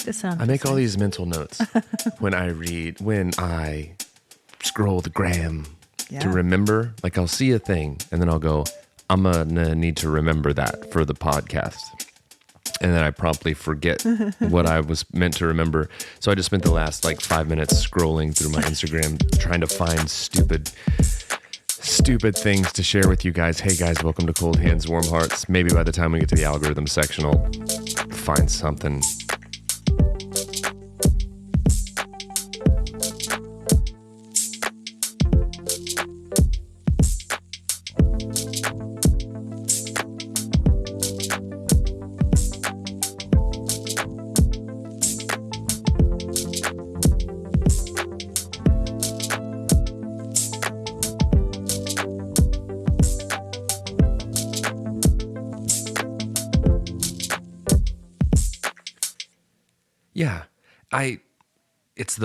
I make all these mental notes when I scroll the gram to remember. Like I'll see a thing and then I'll go, I'm gonna need to remember that for the podcast. And then I promptly forget what I was meant to remember. So I just spent the last 5 minutes scrolling through my Instagram trying to find stupid things to share with you guys. Hey guys, welcome to Cold Hands, Warm Hearts. Maybe by the time we get to the algorithm section, I'll find something. Yeah, it's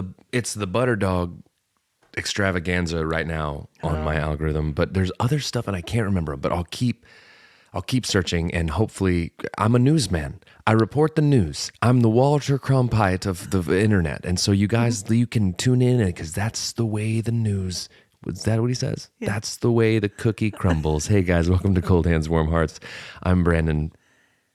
the butter dog extravaganza right now on my algorithm, but there's other stuff and I can't remember, but I'll keep searching and hopefully I'm a newsman. I report the news. I'm the Walter Cronkite of the internet. And so you guys, you can tune in because that's the way the news, is that what he says? Yeah. That's the way the cookie crumbles. Hey guys, welcome to Cold Hands, Warm Hearts. I'm Brandon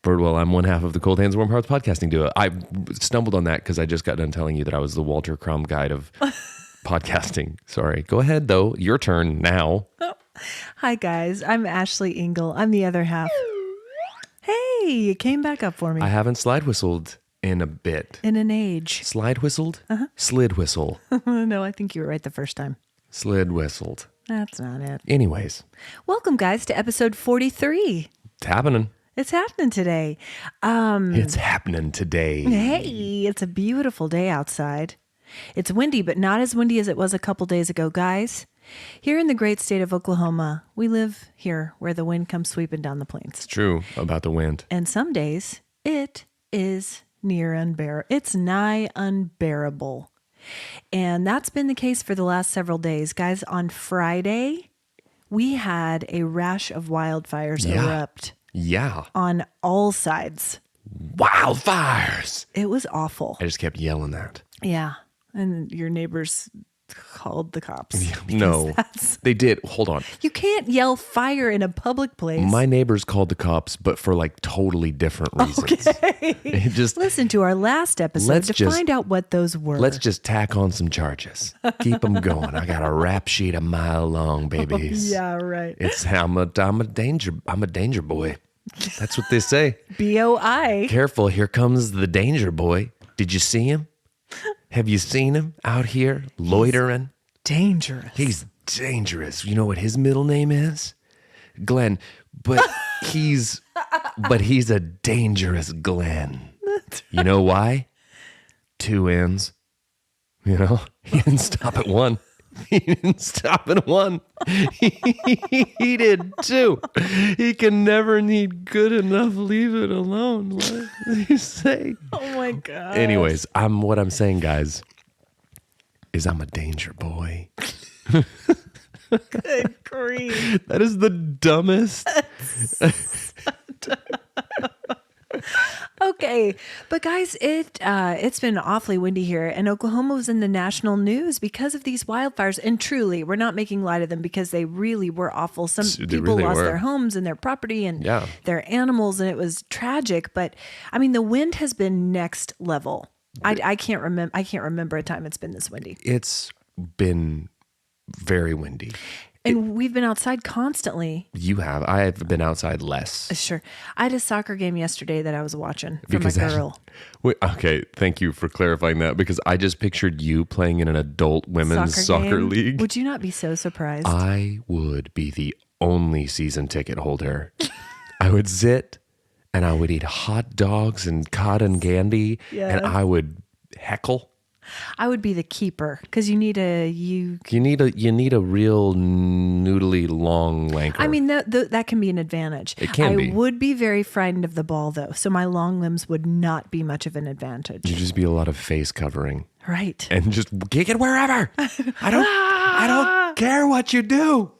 Birdwell. I'm one half of the Cold Hands, Warm Hearts podcasting duo. I stumbled on that because I just got done telling you that I was the Walter Cronkite of podcasting. Sorry. Go ahead, though. Your turn now. Oh. Hi, guys. I'm Ashley Engle. I'm the other half. Hey, you came back up for me. I haven't slide whistled in a bit. In an age. Slide whistled? Uh-huh. Slid whistle. No, I think you were right the first time. Slid whistled. That's not it. Anyways. Welcome, guys, to episode 43. It's happening. It's happening today. It's happening today. Hey, it's a beautiful day outside. It's windy, but not as windy as it was a couple days ago, guys. Here in the great state of Oklahoma, we live here where the wind comes sweeping down the plains. It's true about the wind. And some days it is near unbearable. It's nigh unbearable. And that's been the case for the last several days. Guys, on Friday, we had a rash of wildfires erupt. Yeah. On all sides. Wildfires. It was awful. I just kept yelling that. Yeah. And your neighbors called the cops. No, they did. Hold on. You can't yell fire in a public place. My neighbors called the cops, but for totally different reasons. Okay. Just listen to our last episode to find out what those were. Let's just tack on some charges. Keep them going. I got a rap sheet a mile long, babies. Yeah, right. I'm a danger boy. That's what they say. BOI. Careful, here comes the danger boy. Did you see him? Have you seen him out here loitering? Dangerous. He's dangerous. You know what his middle name is? Glenn. But he's a dangerous Glenn. You know why? 2 ends. You know? He didn't stop at 1. He didn't stop at 1. He did 2. He can never need good enough. Leave it alone. What did you say? Oh my God. Anyways, what I'm saying, guys, is I'm a danger boy. Good grief. That is the dumbest. Okay, but guys, it's been awfully windy here, and Oklahoma was in the national news because of these wildfires. And truly, we're not making light of them because they really were awful. Some people lost their homes and their property and their animals, and it was tragic. But I mean, the wind has been next level. I can't remember a time it's been this windy. It's been very windy. And we've been outside constantly. You have. I have been outside less. Sure. I had a soccer game yesterday that I was watching for my girl. Okay, thank you for clarifying that because I just pictured you playing in an adult women's soccer league. Would you not be so surprised? I would be the only season ticket holder. I would sit and I would eat hot dogs and cotton candy and I would heckle. I would be the keeper because you need a real noodly long lanker. I mean that can be an advantage. It can be. I would be very frightened of the ball though, so my long limbs would not be much of an advantage. You'd just be a lot of face covering, right? And just kick it wherever. I don't care what you do.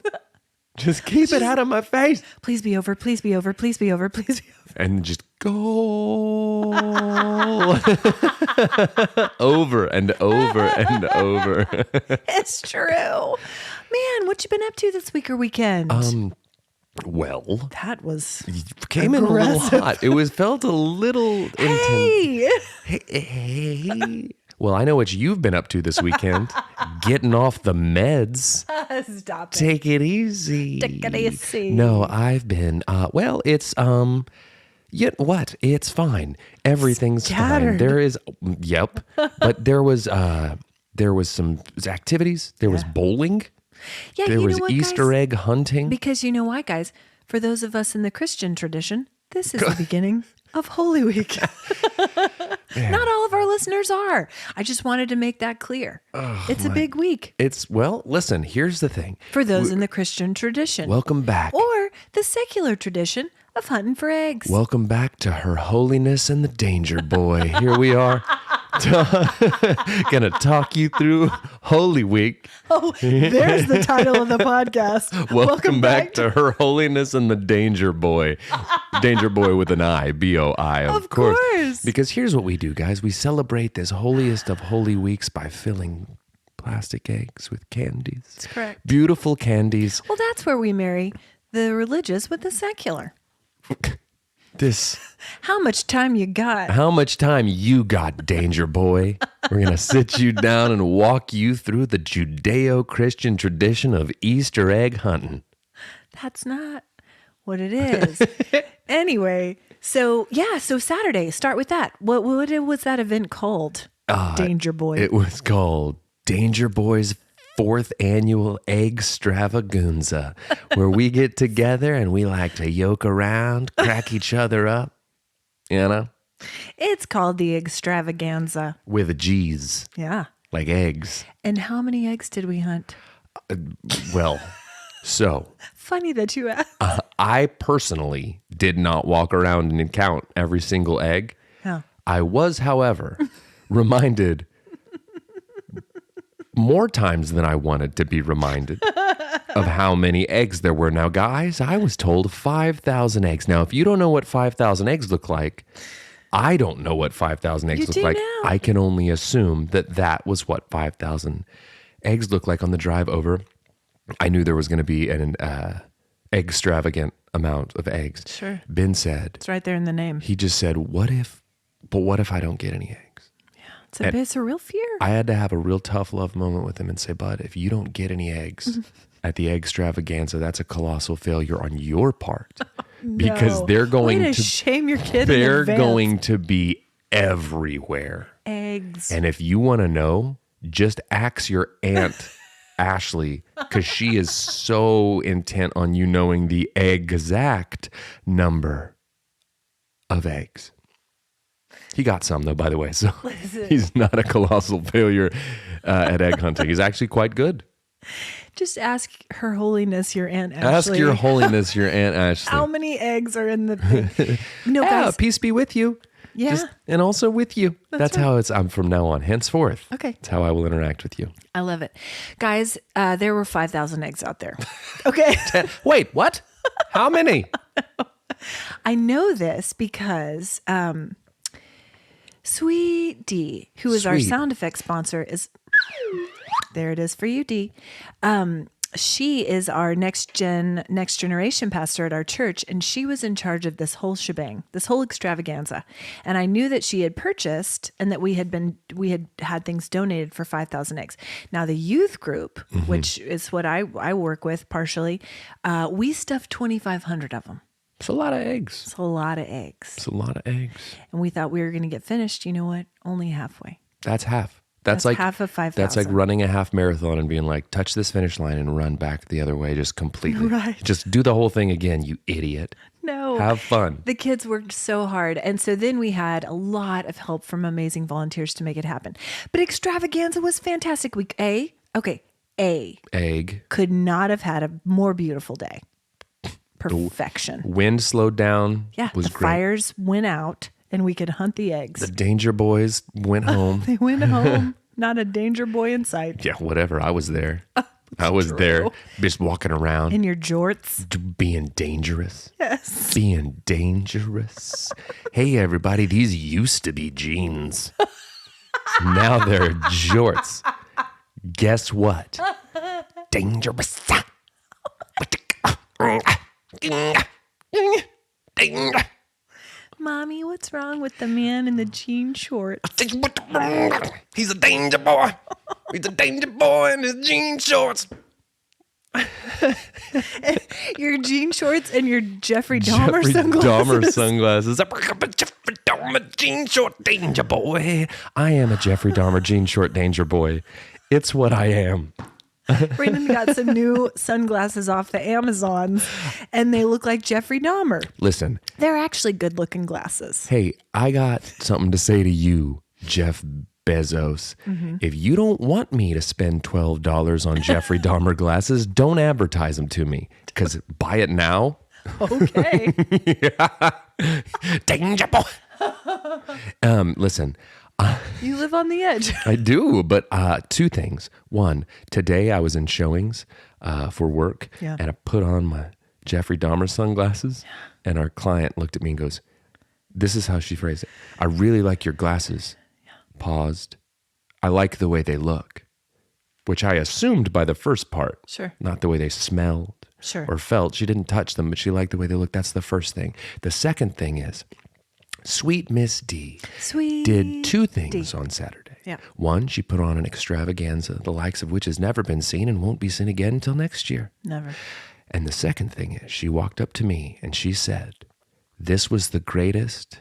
Just keep it out of my face. Please be over. Please be over. Please be over. Please be over. And just goal. Over and over and over. It's true. Man, what you been up to this week or weekend? Well, that was came in a little hot. Felt a little intense. Hey. Well, I know what you've been up to this weekend. Getting off the meds. Stop it. Take it easy. Take it easy. No, I've been, it's, yet what? It's fine. Everything's fine. Scattered. Yep. But there was some activities. There was bowling. Yeah, There you was know what, Easter guys? egg hunting. Because you know why, guys? For those of us in the Christian tradition, this is the beginning of Holy Week. Not all of our listeners are. I just wanted to make that clear. It's a big week. Listen, here's the thing. For those in the Christian tradition. Welcome back. Or the secular tradition of hunting for eggs. Welcome back to Her Holiness and the Danger Boy. Here we are. Gonna talk you through Holy Week. Oh, there's the title of the podcast. Welcome back to Her Holiness and the Danger Boy. Danger Boy with an I, B-O-I, of course. Because here's what we do, guys. We celebrate this holiest of holy weeks by filling plastic eggs with candies. That's correct. Beautiful candies. Well, that's where we marry the religious with the secular. How much time you got? How much time you got, Danger Boy? We're going to sit you down and walk you through the Judeo-Christian tradition of Easter egg hunting. That's not what it is. Anyway, so Saturday, start with that. What was that event called? Danger Boy. It was called Danger Boy's 4th annual egg stravaganza, where we get together and we like to yoke around, crack each other up, you know? It's called the extravaganza. With a G's. Yeah. Like eggs. And how many eggs did we hunt? Funny that you asked. I personally did not walk around and count every single egg. Oh. I was, however, reminded more times than I wanted to be reminded of how many eggs there were. Now, guys, I was told 5,000 eggs. Now, if you don't know what 5,000 eggs look like, I don't know what 5,000 eggs look like. Now. I can only assume that was what 5,000 eggs look like on the drive over. I knew there was going to be an extravagant amount of eggs. Sure. Ben said. It's right there in the name. He just said, what if I don't get any eggs? It's a real fear. I had to have a real tough love moment with him and say, bud, if you don't get any eggs at the egg extravaganza, that's a colossal failure on your part. Because they're going to shame your kid. They're going to be everywhere. Eggs. And if you want to know, just ask your aunt Ashley, because she is so intent on you knowing the exact number of eggs. He got some, though, by the way, so he's not a colossal failure at egg hunting. He's actually quite good. Just ask Her Holiness, your Aunt Ashley. Ask your Holiness, your Aunt Ashley. How many eggs are in the thing? No, guys. Peace be with you. Yeah. And also with you. That's right. how I'm from now on. Henceforth. Okay. That's how I will interact with you. I love it. Guys, there were 5,000 eggs out there. Okay. Wait, what? How many? I know this because Sweet D, who is our sound effect sponsor, there it is for you, D. She is our next generation pastor at our church, and she was in charge of this whole shebang, this whole extravaganza. And I knew that she had purchased and that we had things donated for 5,000 eggs. Now the youth group, which is what I work with partially, we stuffed 2,500 of them. It's a lot of eggs. It's a lot of eggs. It's a lot of eggs. And we thought we were going to get finished. You know what? Only halfway. That's half. That's like half of 5,000. That's like running a half marathon and being like, touch this finish line and run back the other way just completely. Right. Just do the whole thing again, you idiot. No. Have fun. The kids worked so hard. And so then we had a lot of help from amazing volunteers to make it happen. But extravaganza was fantastic. Week A. Egg. Could not have had a more beautiful day. Perfection. Wind slowed down. Yeah. Was the great. Fires went out and we could hunt the eggs. The Danger Boys went home. They went home. Not a danger boy in sight. Yeah, whatever. I was there. I was true. there just walking around. In your jorts. Being dangerous. Yes. Being dangerous. Hey, everybody, these used to be jeans. Now they're jorts. Guess what? Dangerous. Mommy, what's wrong with the man in the jean shorts? He's a danger boy. He's a danger boy in his jean shorts. Your jean shorts and your Jeffrey Dahmer sunglasses. Dahmer sunglasses. Jeffrey Dahmer jean short danger boy. I am a Jeffrey Dahmer jean short danger boy. It's what I am. Brandon got some new sunglasses off the Amazons, and they look like Jeffrey Dahmer. Listen. They're actually good-looking glasses. Hey, I got something to say to you, Jeff Bezos. Mm-hmm. If you don't want me to spend $12 on Jeffrey Dahmer glasses, don't advertise them to me, because buy it now. Okay. Danger boy. Listen. You live on the edge. I do, but two things. One, today I was in showings for work, and I put on my Jeffrey Dahmer sunglasses, and our client looked at me and goes, this is how she phrased it. I really like your glasses. Paused. I like the way they look, which I assumed by the first part. Sure. Not the way they smelled or felt. She didn't touch them, but she liked the way they looked. That's the first thing. The second thing is, Sweet Miss D did two things on Saturday. Yeah. One, she put on an extravaganza, the likes of which has never been seen and won't be seen again until next year. Never. And the second thing is, she walked up to me and she said, this was the greatest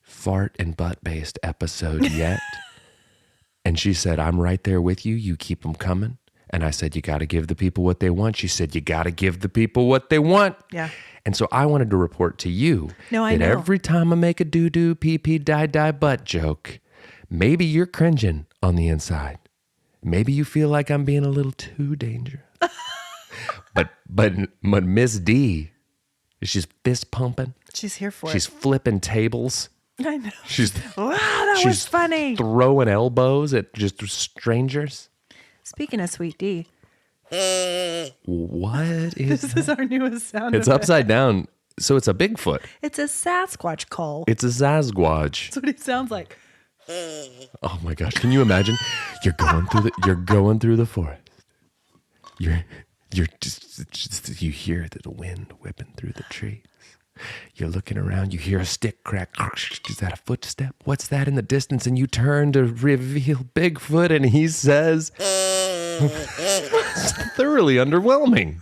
fart and butt-based episode yet. And she said, I'm right there with you. You keep them coming. And I said, you got to give the people what they want. She said, you got to give the people what they want. Yeah. And so I wanted to report to you that every time I make a doo-doo, pee-pee, die-die butt joke, maybe you're cringing on the inside. Maybe you feel like I'm being a little too dangerous. but Miss D, she's fist pumping. She's here for it. She's flipping tables. I know. Wow, that was funny. Throwing elbows at just strangers. Speaking of Sweet D. What is This is our newest sound It's effect. upside down. So it's a Bigfoot. It's a Sasquatch call. It's a Sasquatch. That's what he sounds like. Oh my gosh. Can you imagine? You're going through the forest. You're just you hear the wind whipping through the trees. You're looking around, you hear a stick crack. Is that a footstep? What's that in the distance? And you turn to reveal Bigfoot, and he says, it's thoroughly underwhelming.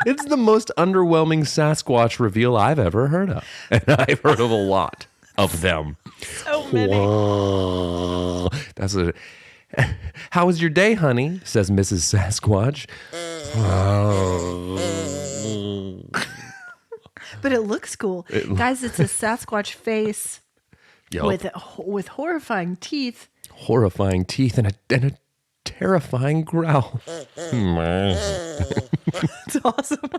It's the most underwhelming Sasquatch reveal I've ever heard of. And I've heard of a lot of them. So many. Whoa. How was your day, honey? Says Mrs. Sasquatch. But it looks cool. Guys, it's a Sasquatch face with horrifying teeth. Horrifying teeth and a terrifying growl. It's awesome.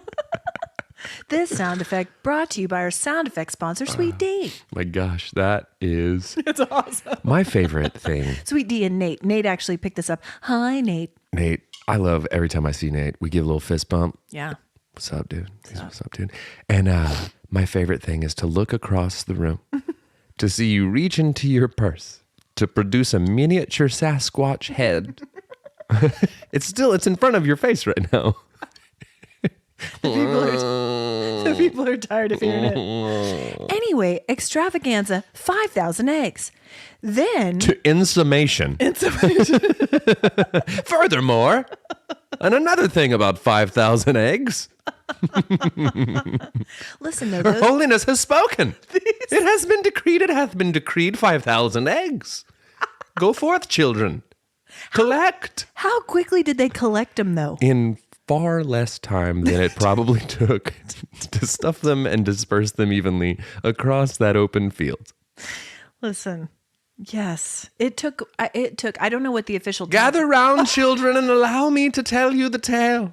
This sound effect brought to you by our sound effect sponsor, Sweet D. My gosh, that is... It's awesome. My favorite thing. Sweet D and Nate. Nate actually picked this up. Hi, Nate. Nate, I love every time I see Nate. We give a little fist bump. Yeah. What's up, dude? What's up, dude? And my favorite thing is to look across the room, to see you reach into your purse to produce a miniature Sasquatch head. It's in front of your face right now. The people are tired of hearing it. Anyway, extravaganza, 5,000 eggs. Then... In summation. Furthermore, and another thing about 5,000 eggs. Listen, though. Her Holiness has spoken. It has been decreed. It hath been decreed 5,000 eggs. Go forth, children. Collect. How quickly did they collect them, though? In far less time than it probably took to stuff them and disperse them evenly across that open field. Listen, yes, it took, I don't know what the official... Gather round, children, and allow me to tell you the tale.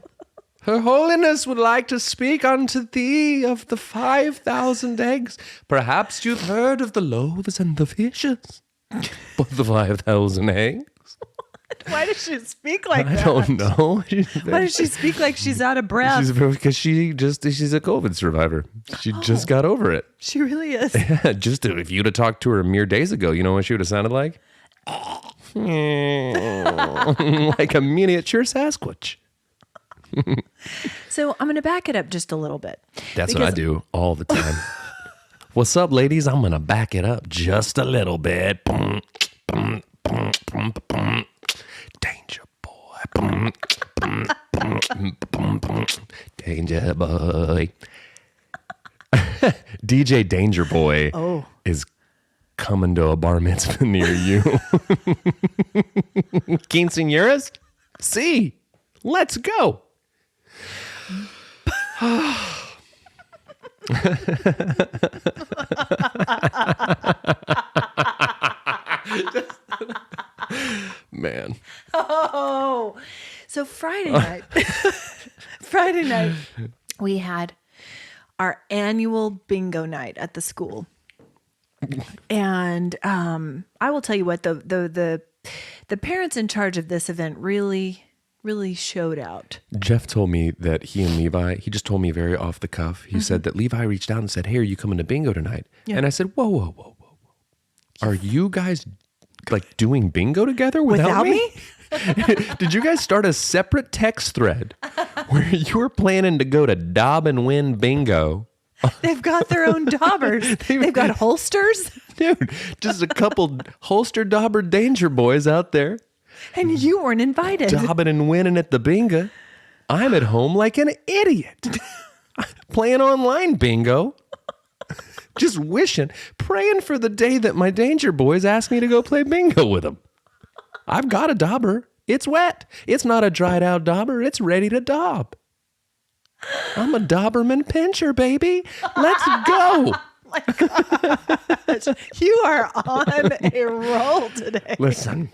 Her Holiness would like to speak unto thee of the 5,000 eggs. Perhaps you've heard of the loaves and the fishes. But the 5,000 eggs? Why does she speak like I that? don't know. Why does she speak like she's out of breath? Because she's a COVID survivor. She just got over it. She really is. If you'd have talked to her mere days ago, you know what she would have sounded like? Like a miniature Sasquatch. So I'm going to back it up just a little bit. That's what I do all the time. What's up, ladies? I'm going to back it up just a little bit. Danger boy. Danger boy. DJ Danger Boy is coming to a bar mitzvah near you. Quinceañeras? See, let's go. Man. Oh, so Friday night, we had our annual bingo night at the school. And I will tell you what, the parents in charge of this event really showed out. Jeff told me that he and Levi, he just told me very off the cuff. He said that Levi reached out and said, "Hey, are you coming to bingo tonight?" Yeah. And I said, whoa. Are you guys like doing bingo together without me? Did you guys start a separate text thread where you were planning to go to Dob and win bingo? They've got their own daubers. They've got holsters. Dude, just a couple holster dauber danger boys out there. And you weren't invited. Dobbing and winning at the bingo. I'm at home like an idiot. Playing online bingo. Just wishing, praying for the day that my danger boys ask me to go play bingo with them. I've got a dauber. It's wet. It's not a dried out dauber. It's ready to daub. I'm a Doberman pincher, baby. Let's go. My gosh. You are on a roll today. Listen.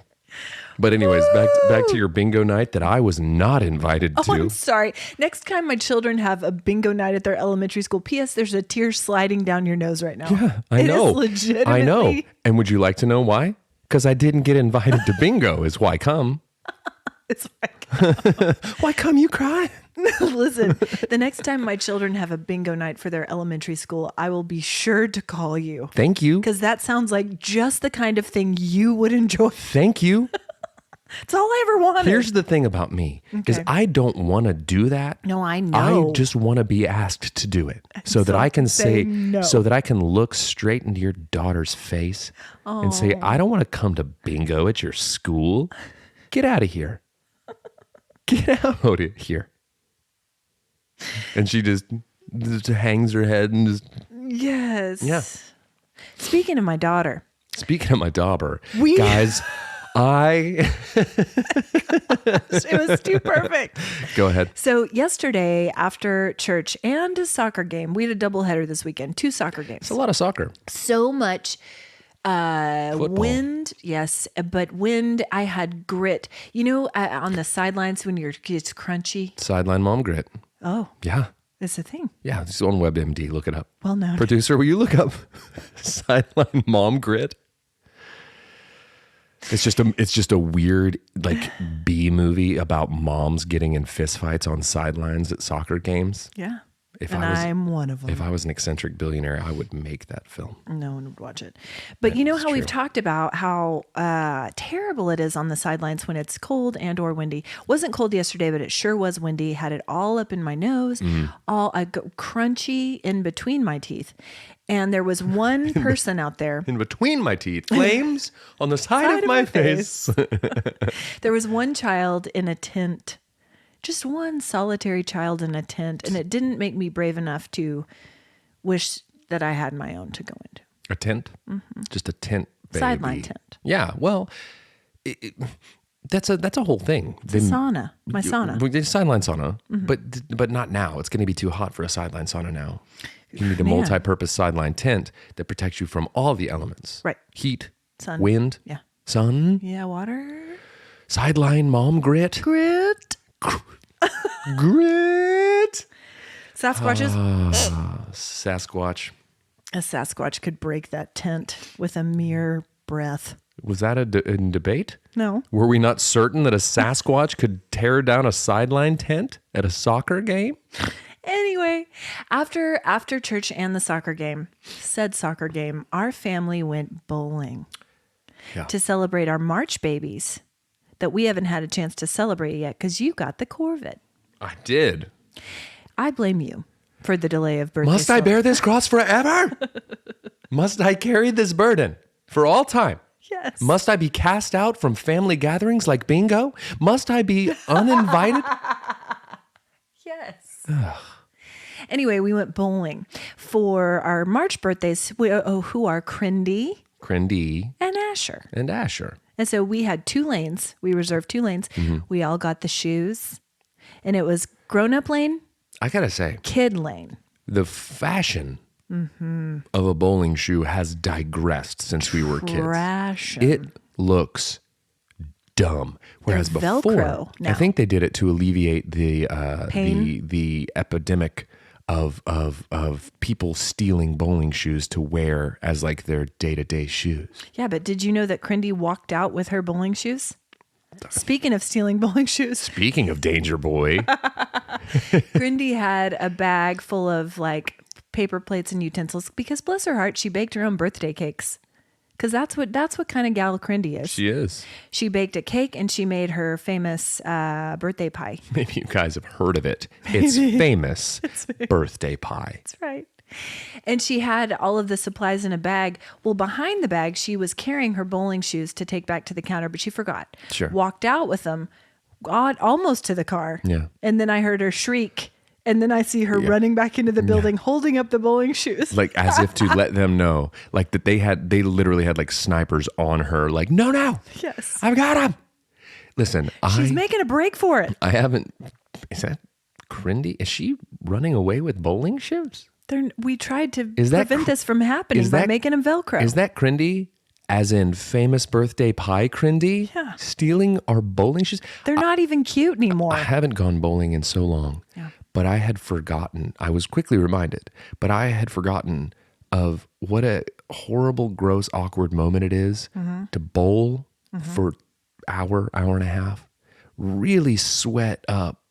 But anyways, back to your bingo night that I was not invited to. Oh, I'm sorry. Next time my children have a bingo night at their elementary school, P.S. there's a tear sliding down your nose right now. Yeah, I know. It is legitimately. I know. And would you like to know why? Because I didn't get invited to bingo is why come. It's like, why come you crying? Listen, the next time my children have a bingo night for their elementary school, I will be sure to call you. Thank you. Because that sounds like just the kind of thing you would enjoy. Thank you. It's all I ever wanted. Here's the thing about me, is I don't want to do that. No, I know. I just want to be asked to do it so that I can say no. so that I can look straight into your daughter's face and say, I don't want to come to bingo at your school. Get out of here. Get out of here. And she just hangs her head and just. Yes. Yeah. Speaking of my daughter. Speaking of my daughter, guys, it was too perfect. Go ahead. So yesterday after church and a soccer game, we had a doubleheader this weekend, 2 soccer games. It's a lot of soccer. So much wind. Yes. But wind, I had grit. You know, on the sidelines when it's crunchy. Sideline mom grit. Oh. Yeah. It's a thing. Yeah. It's on WebMD. Look it up. Well known. Producer, will you look up sideline mom grit? It's just a weird like B movie about moms getting in fistfights on sidelines at soccer games. Yeah. I'm one of them. If I was an eccentric billionaire, I would make that film. No one would watch it. But you know how we've talked about how terrible it is on the sidelines when it's cold and or windy. Wasn't cold yesterday, but it sure was windy. Had it all up in my nose, all crunchy in between my teeth. And there was one person out there. In between my teeth. Flames on the side of my face. There was one child in a tent. Just one solitary child in a tent. And it didn't make me brave enough to wish that I had my own to go into. A tent? Mm-hmm. Just a tent, baby. Sideline tent. Yeah, well, that's a whole thing. It's a sauna. My sauna. Sideline sauna. Mm-hmm. But not now. It's going to be too hot for a sideline sauna now. You need a multi-purpose sideline tent that protects you from all the elements. Right. Heat, sun, wind, sun. Yeah, water. Sideline mom grit. Grit. Grit. Sasquatches. Sasquatch. A Sasquatch could break that tent with a mere breath. Was that in debate? No. Were we not certain that a Sasquatch could tear down a sideline tent at a soccer game? Anyway, after church and the said soccer game, our family went bowling to celebrate our March babies that we haven't had a chance to celebrate yet because you got the Corvette. I did. I blame you for the delay of birthday. Must I bear this cross forever? Must I carry this burden for all time? Yes. Must I be cast out from family gatherings like bingo? Must I be uninvited? Yes. Anyway, we went bowling for our March birthdays. Who are Crindy, and Asher. And so we had 2 lanes. We reserved 2 lanes. Mm-hmm. We all got the shoes, and it was grown-up lane. I gotta say, kid lane. The fashion of a bowling shoe has digressed since we were kids. It looks dumb. Whereas before, Velcro now. I think they did it to alleviate the Pain? the epidemic of people stealing bowling shoes to wear as like their day-to-day shoes. Yeah, but did you know that Crindy walked out with her bowling shoes? Speaking of stealing bowling shoes. Speaking of Danger Boy. Crindy had a bag full of like paper plates and utensils because bless her heart, she baked her own birthday cakes. Because that's what kind of gal Crindy is. She is. She baked a cake and she made her famous birthday pie. Maybe you guys have heard of it. It's famous birthday pie. That's right. And she had all of the supplies in a bag. Well, behind the bag, she was carrying her bowling shoes to take back to the counter, but she forgot. Sure. Walked out with them, got almost to the car. Yeah. And then I heard her shriek. And then I see her running back into the building, holding up the bowling shoes. Like as if to let them know, like that they literally had like snipers on her. Like, no. Yes. I've got them. Listen, she's making a break for it. I haven't. Is that Crindy? Is she running away with bowling shoes? We tried to prevent this from happening by making them Velcro. Is that Crindy? As in famous birthday pie Crindy? Yeah. Stealing our bowling shoes? They're not even cute anymore. I haven't gone bowling in so long. Yeah. But I had forgotten. I was quickly reminded, but I had forgotten of what a horrible, gross, awkward moment it is to bowl for hour and a half, really sweat up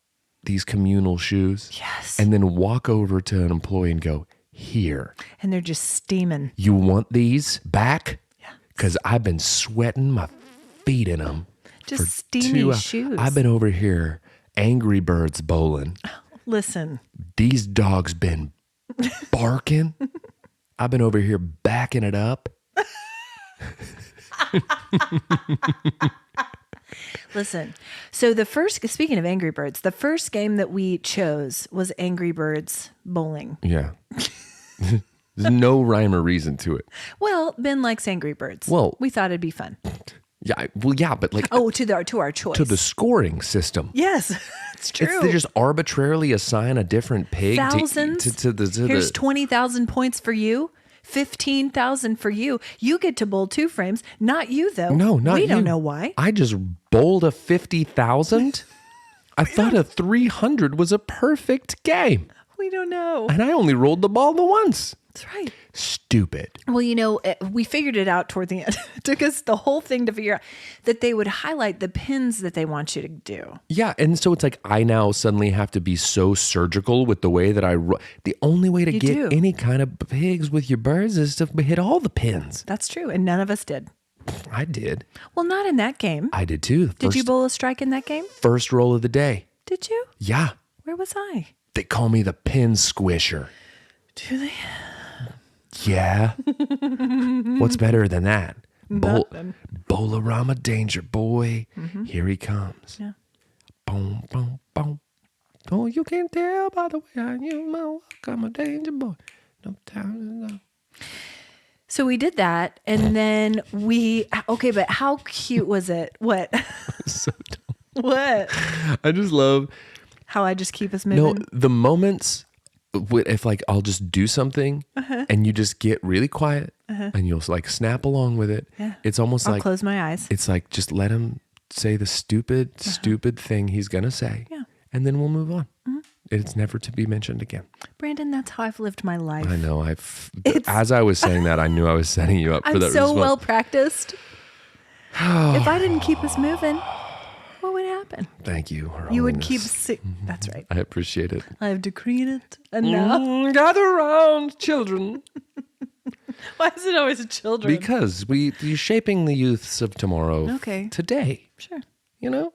these communal shoes. Yes. And then walk over to an employee and go, here. And they're just steaming. You want these back? Yeah. Because I've been sweating my feet in them. Just steamy shoes. I've been over here Angry Birds bowling. Listen. These dogs been barking. I've been over here backing it up. Listen, so speaking of Angry Birds, the first game that we chose was Angry Birds bowling. Yeah. There's no rhyme or reason to it. Well, Ben likes Angry Birds. Well, we thought it'd be fun. Yeah, but like to our choice. To the scoring system. Yes, it's true. They just arbitrarily assign a different pig thousands. Here's 20,000 points for you. 15,000 for you. You get to bowl 2 frames. Not you, though. No, not you. We don't know why. I just bowled a 50,000. I thought a 300 was a perfect game. We don't know. And I only rolled the ball the once. That's right. Stupid. Well, we figured it out toward the end. It took us the whole thing to figure out that they would highlight the pins that they want you to do. Yeah, and so it's like I now suddenly have to be so surgical with the way that the only way to get any kind of pigs with your birds is to hit all the pins. That's true, and none of us did. I did. Well, not in that game. I did too. Did you bowl a strike in that game? First roll of the day. Did you? Yeah. Where was I? They call me the pin squisher. Do they? Yeah. What's better than that? Nothing. Bowl-a-rama danger boy. Mm-hmm. Here he comes. Yeah. Boom, boom, boom. Oh, you can tell by the way I use my walk. I'm a danger boy. No time to know. So we did that, and then but how cute was it? What? So dumb. What? I just love how I just keep us moving. No, the moments if like I'll just do something and you just get really quiet and you'll like snap along with it. Yeah. It's almost I'll close my eyes. It's like just let him say the stupid thing he's gonna say. Yeah. And then we'll move on. Mm-hmm. It's never to be mentioned again. Brandon, that's how I've lived my life. I know. As I was saying that, I knew I was setting you up for that. I'm so well practiced. If I didn't keep us moving, what would happen? Thank you. You would keep Holiness. That's right. I appreciate it. I have decreed it. And now. Gather around, children. Why is it always children? Because you're shaping the youths of tomorrow. Okay. Today. Sure. You know?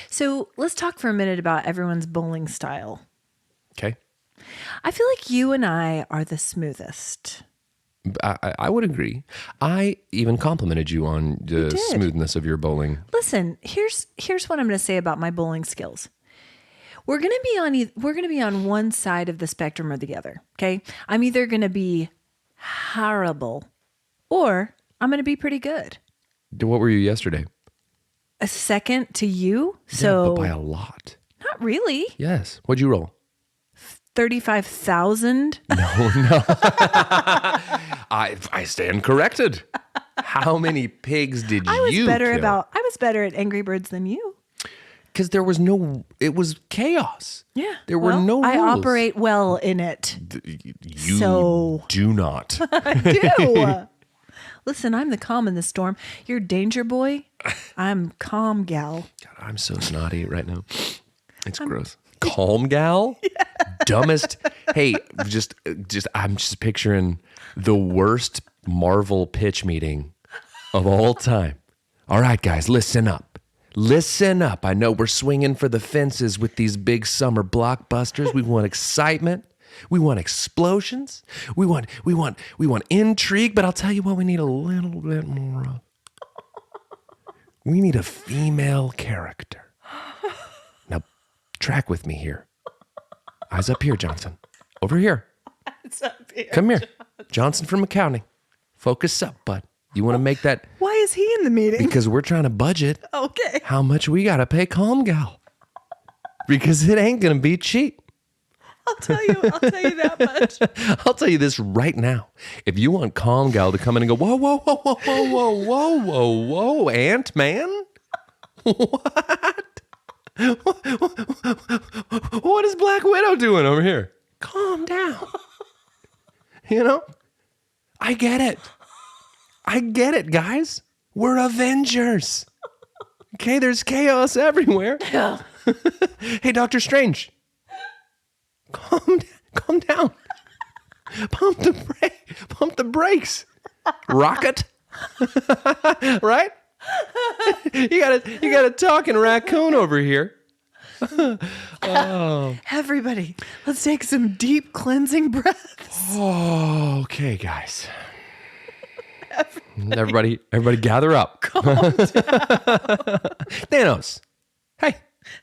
So let's talk for a minute about everyone's bowling style. Okay. I feel like you and I are the smoothest. I would agree. I even complimented you on the smoothness of your bowling. Listen, here's what I'm going to say about my bowling skills. We're going to be on one side of the spectrum or the other, okay? I'm either going to be horrible or I'm going to be pretty good. What were you yesterday? A second to you? So Yeah, but by a lot. Not really. Yes. What'd you roll? 35,000. I stand corrected. How many pigs did I was you better kill? I was better at Angry Birds than you. Because it was chaos. Yeah. There were no rules. I operate well in it. You do not. I do. Listen, I'm the calm in the storm. You're danger boy. I'm calm gal. God, I'm so snotty right now. It's gross. Calm gal? Yeah. Dumbest. Hey, just I'm just picturing the worst Marvel pitch meeting of all time. All right, guys, listen up. Listen up. I know we're swinging for the fences with these big summer blockbusters. We want excitement. We want explosions. We want intrigue, but I'll tell you what we need a little bit more of. We need a female character. Now, track with me here. Eyes up here, Johnson. Over here. It's up here. Come here. Johnson from accounting. Focus up, bud. You want to make that... Why is he in the meeting? Because we're trying to budget Okay. how much we got to pay Calm Gal. Because it ain't going to be cheap. I'll tell you that much. I'll tell you this right now. If you want Calm Gal to come in and go, whoa, whoa, whoa, whoa, whoa, whoa, whoa, whoa, whoa, Ant-Man? What? What is Black Widow doing over here? Calm down. You know? I get it, guys. We're Avengers. Okay, there's chaos everywhere. Yeah. Hey, Doctor Strange. Calm down. Pump the brakes. Rocket. Right? You got a talking raccoon over here. Oh. Everybody, let's take some deep cleansing breaths. Oh, okay, guys. Everybody gather up. Calm down. Thanos. Hey,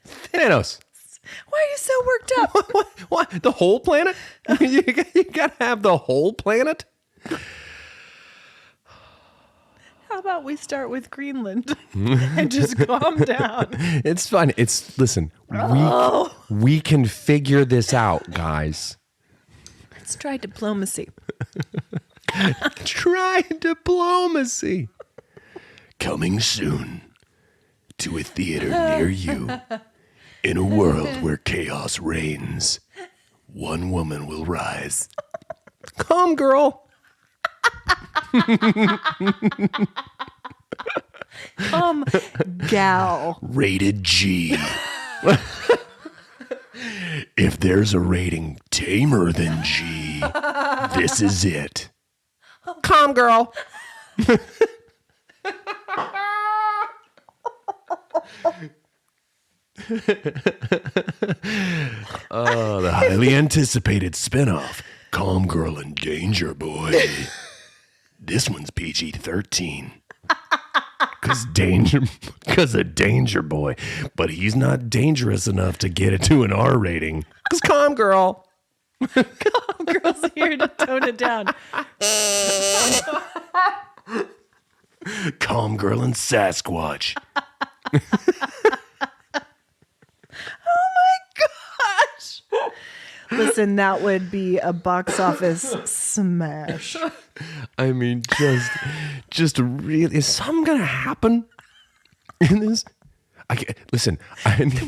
Thanos. Why are you so worked up? What? The whole planet? You gotta have the whole planet? How about we start with Greenland and just calm down? It's fine. Listen, we can figure this out, guys. Let's try diplomacy. Try diplomacy. Coming soon to a theater near you. In a world where chaos reigns, one woman will rise. Calm, girl. Calm gal. Rated G. If there's a rating tamer than G, this is it. Calm, girl. The highly anticipated spinoff, Calm Girl and Danger Boy. This one's PG-13. Because of Danger Boy. But he's not dangerous enough to get it to an R rating. Because Calm Girl. Calm girl's here to tone it down. Calm Girl and Sasquatch. Oh my gosh. Listen, that would be a box office smash. I mean, just really, is something gonna happen in this? Listen,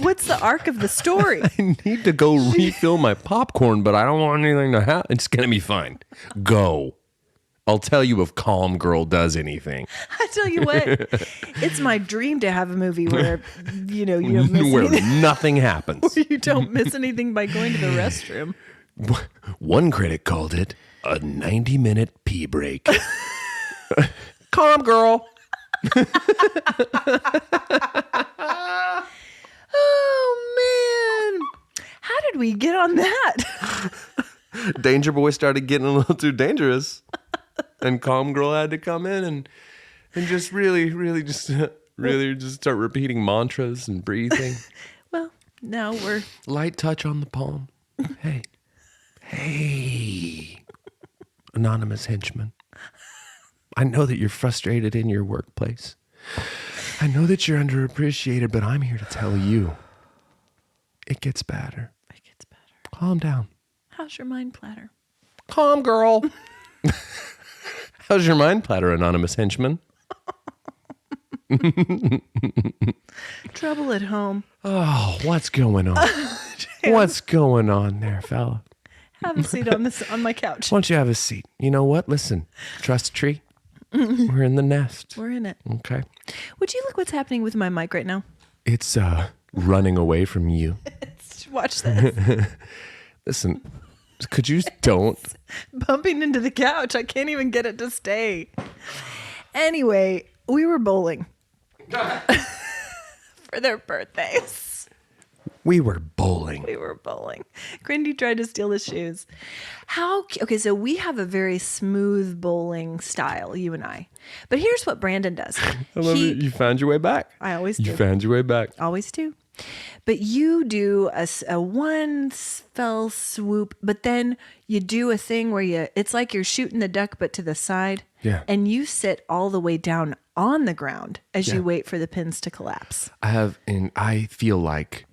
What's the arc of the story? I need to go refill my popcorn, but I don't want anything to happen. It's gonna be fine. Go. I'll tell you if Calm Girl does anything. I tell you what, it's my dream to have a movie where, you don't miss Where anything. nothing happens. Where you don't miss anything by going to the restroom. One critic called it a 90-minute pee break. Calm Girl. Oh, man. How did we get on that? Danger Boy started getting a little too dangerous. And Calm Girl had to come in and just really just start repeating mantras and breathing. Well, now we're... Light touch on the palm. Hey, anonymous henchman. I know that you're frustrated in your workplace. I know that you're underappreciated, but I'm here to tell you it gets better. It gets better. Calm down. How's your mind platter? Calm, girl. How's your mind platter, anonymous henchman? Trouble at home. Oh, what's going on? What's going on there, fella? Have a seat on my couch. Why don't you have a seat? You know what? Listen, trust a tree. We're in the nest. We're in it. Okay. Would you look what's happening with my mic right now? It's running away from you. Watch this. Listen, could you don't? Bumping into the couch. I can't even get it to stay. Anyway, we were bowling for their birthdays. We were bowling. We were bowling. Grindy tried to steal his shoes. Okay, so we have a very smooth bowling style, you and I. But here's what Brandon does. I love it. You found your way back. I always do. You found your way back. Always do. But you do a one fell swoop, but then you do a thing where it's like you're shooting the duck, but to the side. Yeah. And you sit all the way down on the ground as you wait for the pins to collapse. I feel like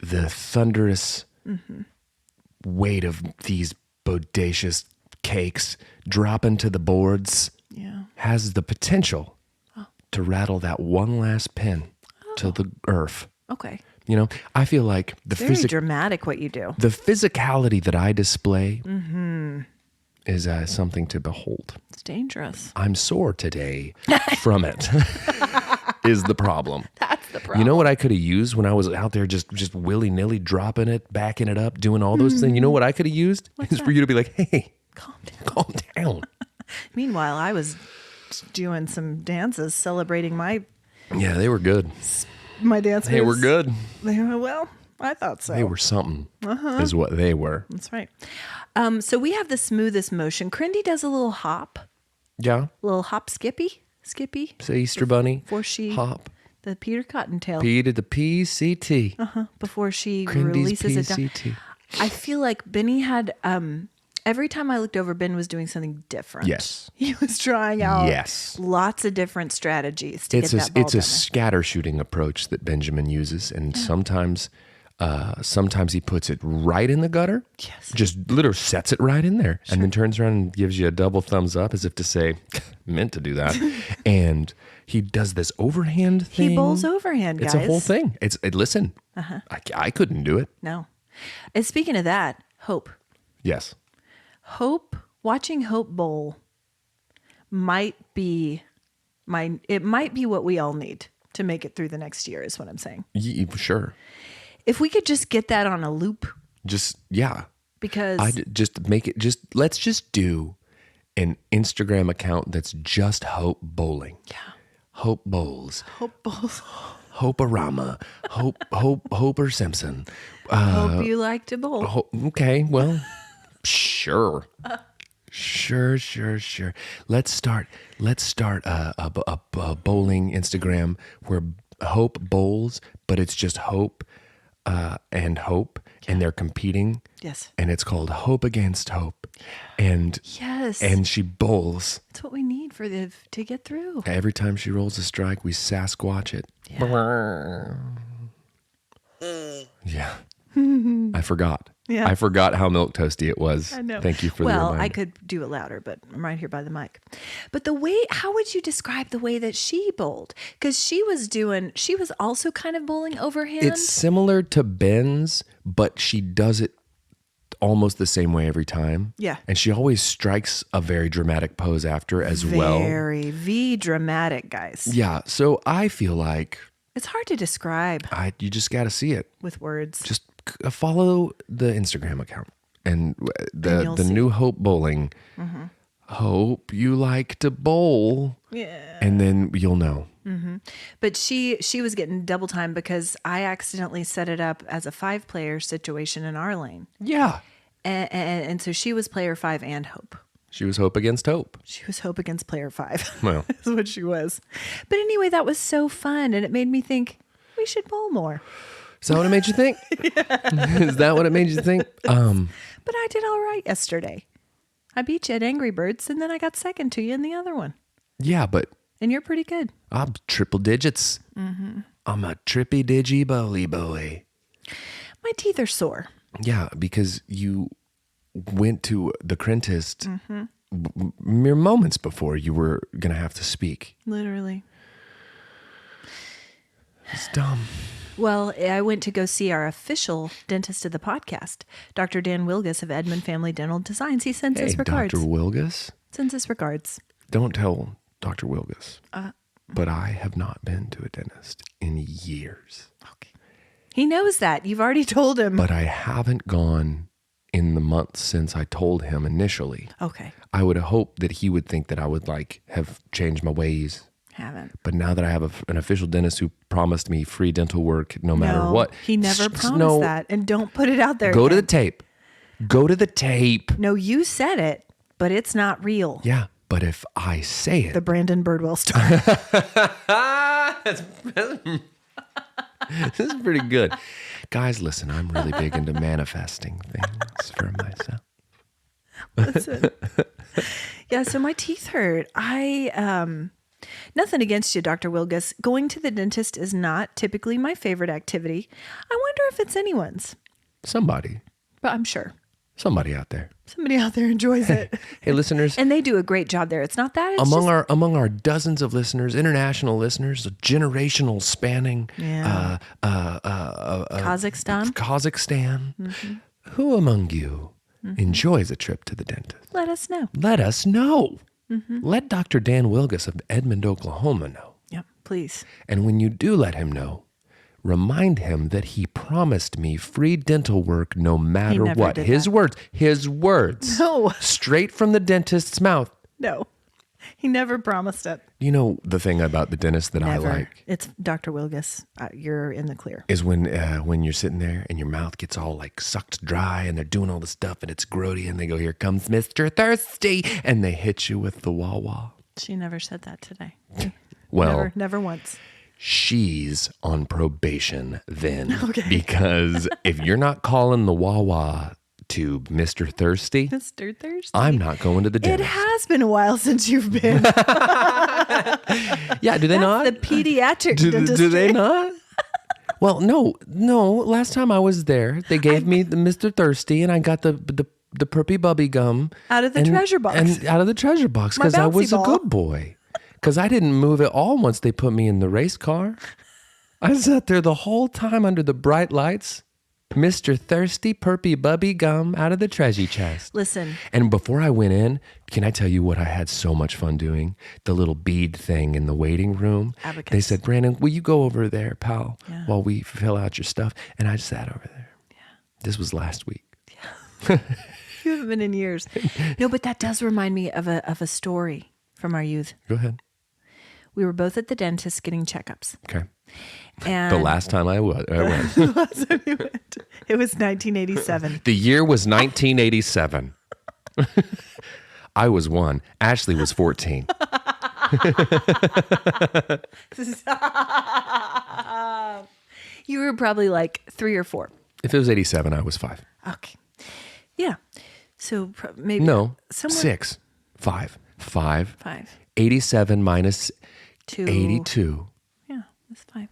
the thunderous weight of these bodacious cakes dropping to the boards has the potential to rattle that one last pin to the earth. Okay. You know, I feel like Very dramatic what you do. the physicality that I display is something to behold. It's dangerous. I'm sore today from it, is the problem. That's the problem. You know what I could have used when I was out there just willy-nilly dropping it, backing it up, doing all those things? You know what I could have used? For you to be like, hey, calm down. Meanwhile, I was doing some dances celebrating my Yeah, they were good. dance. They were good. Well, I thought so. They were something, is what they were. That's right. So we have the smoothest motion. Crindy does a little hop, Yeah. little hop skippy. It's the Easter Bunny. Before she Hop. the Peter Cottontail. P to the PCT. Before she Crindy's releases it down. PCT. I feel like Benny had every time I looked over, Ben was doing something different. Yes. He was trying out Yes. lots of different strategies to get that ball It's a down there. scatter shooting approach that Benjamin uses, and sometimes he puts it right in the gutter. Yes. Just literally sets it right in there, and then turns around and gives you a double thumbs up as if to say, meant to do that. And he does this overhand thing. He bowls overhand, guys. It's a whole thing. Listen, I couldn't do it. No. And speaking of that, Hope. Yes. Watching Hope bowl might be what we all need to make it through the next year, is what I'm saying. Sure. If we could just get that on a loop, because let's just do an Instagram account that's just Hope Bowling. Yeah. Hope Bowls. Hope bowls. Hope-arama. Hoper Simpson. Hope you like to bowl. Okay, well, sure. Sure. Let's start a bowling Instagram where Hope bowls, but it's just Hope and Hope, and they're competing. Yes. And it's called Hope Against Hope. And Yes. and she bowls. That's what we need to get through. Every time she rolls a strike, we Sasquatch it. Yeah. I forgot. Yeah. I forgot how milk toasty it was. I know. Thank you for the Well, reminder. I could do it louder, but I'm right here by the mic. But how would you describe the way that she bowled? Because she was also kind of bowling overhand. It's similar to Ben's, but she does it almost the same way every time. Yeah. And she always strikes a very dramatic pose after as well. Very V-dramatic, guys. Yeah. So I feel like It's hard to describe you just got to see it. with words. Just follow the Instagram account and you'll the see. New Hope Bowling. Hope you like to bowl. Yeah. And then you'll know. But she was getting double time because I accidentally set it up as a 5-player situation in our lane. Yeah. And so she was player 5 and Hope. She was Hope against Hope. She was Hope against player 5. Well. That's what she was. But anyway, that was so fun. And it made me think we should bowl more. Is that what it made you think? Is that what it made you think? But I did all right yesterday. I beat you at Angry Birds, and then I got second to you in the other one. Yeah, but And you're pretty good. I'm triple digits. I'm a trippy digi bowly boy. My teeth are sore. Yeah, because you went to the crentist mere moments before you were going to have to speak. Literally. It's dumb. Well, I went to go see our official dentist of the podcast, Dr. Dan Wilgus of Edmund Family Dental Designs. He sends Hey, his regards. Dr. Wilgus. Sends his regards. Don't tell Dr. Wilgus. But I have not been to a dentist in years. Okay. He knows that. You've already told him. But I haven't gone in the months since I told him initially. Okay. I would hope that he would think that I would have changed my ways. Haven't. But now that I have an official dentist who promised me free dental work no matter what. He never promised that. And don't put it out there. Go to the tape. Go to the tape. No, you said it, but it's not real. Yeah, but if I say it. The Brandon Birdwell story. This is pretty good. Guys, listen, I'm really big into manifesting things for myself. Listen. Yeah, so my teeth hurt. Nothing against you, Dr. Wilgus. Going to the dentist is not typically my favorite activity. I wonder if it's anyone's. Somebody But I'm sure out there. somebody out there enjoys it. Hey, listeners. And they do a great job there. It's not that. It's Among our dozens of listeners, international listeners, generational spanning, Yeah. Kazakhstan. Who among you enjoys a trip to the dentist? Let us know. Let us know. Let Dr. Dan Wilgus of Edmond, Oklahoma know. Yep, please. And when you do let him know, remind him that he promised me free dental work no matter never what. did His that. words. His words. No. Straight from the dentist's mouth. No, he never promised it. You know the thing about the dentist that Never. I like It's Dr. Wilgus. You're in the clear. is when you're sitting there and your mouth gets all sucked dry and they're doing all the stuff and it's grody and they go, "Here comes Mr. Thirsty," and they hit you with the wah-wah. She never said that today. Well, Never once. she's on probation then. Okay. Because if you're not calling the wah-wah to Mr. Thirsty, Mr. Thirsty. I'm not going to the It dentist. has been a while since you've been. Yeah, do they not? The pediatric dentistry. Do they not? Well, no. Last time I was there, they gave me the Mr. Thirsty, and I got the perpy bubby gum Out of the treasure box. and out of the treasure box My because I bouncy was ball. a good boy. Because I didn't move at all once they put me in the race car. I sat there the whole time under the bright lights. Mr. Thirsty Perpy Bubby Gum out of the treasure chest. Listen, And before I went in, can I tell you what I had so much fun doing? The little bead thing in the waiting room. Abacus. They said, "Brandon, will you go over there, pal, Yeah. while we fill out your stuff?" And I sat over there. Yeah. This was last week. you haven't been in years. No, but that does remind me of a story from our youth. Go ahead. We were both at the dentist getting checkups. Okay. And The last time I went. it was 1987. The year was 1987. I was 1. Ashley was 14. You were probably like 3 or 4. If it was 87, I was 5. Okay. Yeah. So maybe No, somewhere 6. 5. 5. 5. 87 minus 2. 82. Yeah, that's 5.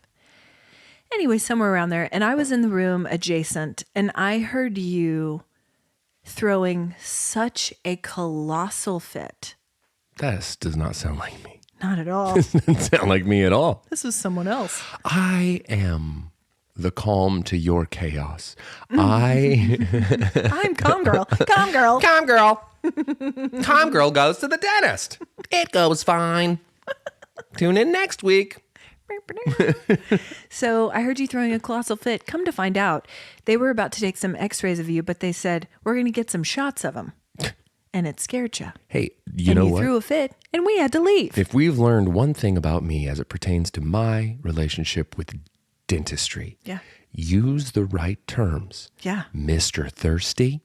Anyway, somewhere around there. And I was in the room adjacent, and I heard you throwing such a colossal fit. That does not sound like me. Not at all. Doesn't sound like me at all. This was someone else. I am the calm to your chaos. I'm calm girl. Calm girl. Calm girl. Calm girl goes to the dentist. It goes fine. Tune in next week. So I heard you throwing a colossal fit. Come to find out, they were about to take some x-rays of you, but they said, we're going to get some shots of them. And it scared you. Hey, you know what? You threw a fit and we had to leave. If we've learned one thing about me as it pertains to my relationship with dentistry, use the right terms. Yeah. Mr. Thirsty,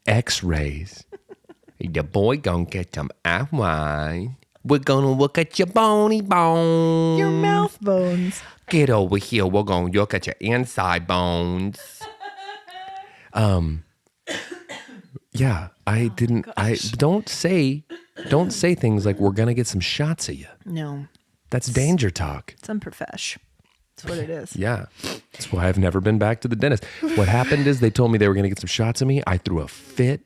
x-rays. Your boy gonna get some wine. We're gonna look at your bony bones. Your mouth bones. Get over here. We're gonna look at your inside bones. Yeah, I didn't. Gosh. Don't say things like we're gonna get some shots of you. No. That's danger talk. It's unprofesh. That's what it is. Yeah. That's why I've never been back to the dentist. What happened is they told me they were gonna get some shots of me. I threw a fit.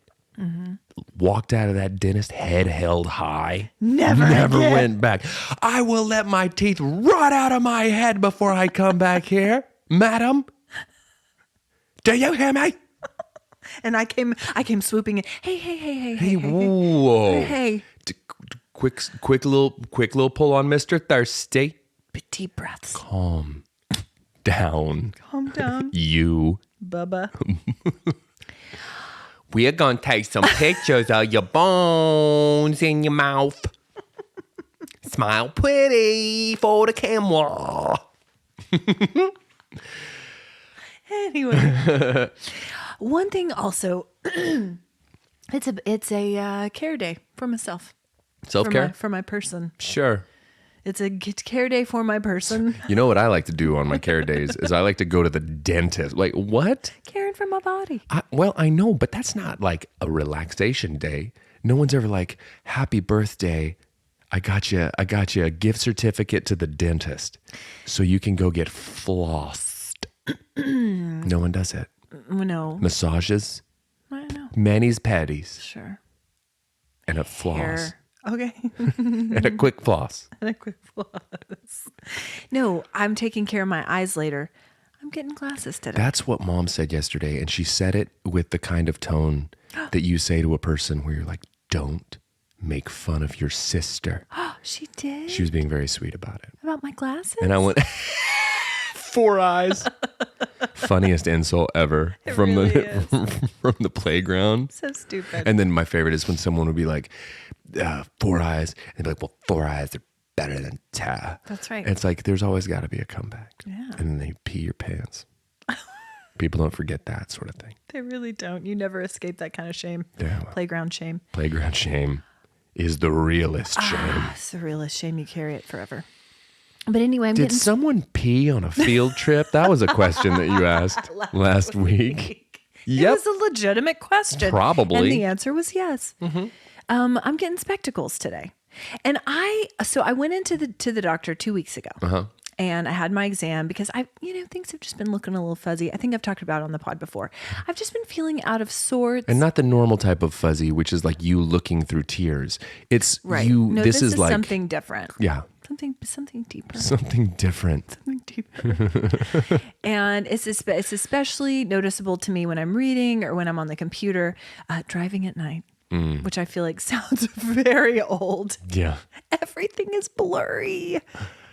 Walked out of that dentist, head held high. Never went back. I will let my teeth rot out of my head before I come back here, madam. Do you hear me? And I came swooping in. Hey. Whoa. Hey. Quick little pull on Mr. Thirsty. Deep breaths. Calm down. Calm down. You. Bubba. We're going to take some pictures of your bones in your mouth. Smile pretty for the camera. Anyway. One thing also, it's a care day for myself. Self-care? For my person. Sure. It's a care day for my person. You know what I like to do on my care days is I like to go to the dentist. Like, what? Caring for my body. I know, but that's not like a relaxation day. No one's ever like, happy birthday. I got you a gift certificate to the dentist so you can go get flossed. No one does it. No. Massages. I know. Manis patties. Sure. And a floss. Hair. Okay. And a quick floss. And a quick floss. No, I'm taking care of my eyes later. I'm getting glasses today. That's what Mom said yesterday. And she said it with the kind of tone that you say to a person where you're like, don't make fun of your sister. She did? She was being very sweet about it. About my glasses? And I went, 4 eyes. Funniest insult ever from the playground. So stupid. And then my favorite is when someone would be like, 4 eyes. And they'd be like, well, 4 eyes are better than 10. That's right. And it's like, there's always got to be a comeback. Yeah. And then they pee your pants. People don't forget that sort of thing. They really don't. You never escape that kind of shame. Yeah, well, Playground shame. Playground shame is the realest shame. It's the realest shame. You carry it forever. But anyway, Did someone pee on a field trip? That was a question that you asked last week. It was a legitimate question. Probably. And the answer was yes. Mm-hmm. I'm getting spectacles today. And I went into the doctor 2 weeks ago. Uh-huh. And I had my exam because things have just been looking a little fuzzy. I think I've talked about it on the pod before. I've just been feeling out of sorts. And not the normal type of fuzzy, which is like you looking through tears. It's right. you. No, this is like something different. Yeah. Something deeper. Something different. Something deeper. And it's especially noticeable to me when I'm reading or when I'm on the computer, driving at night, which I feel like sounds very old. Yeah. Everything is blurry.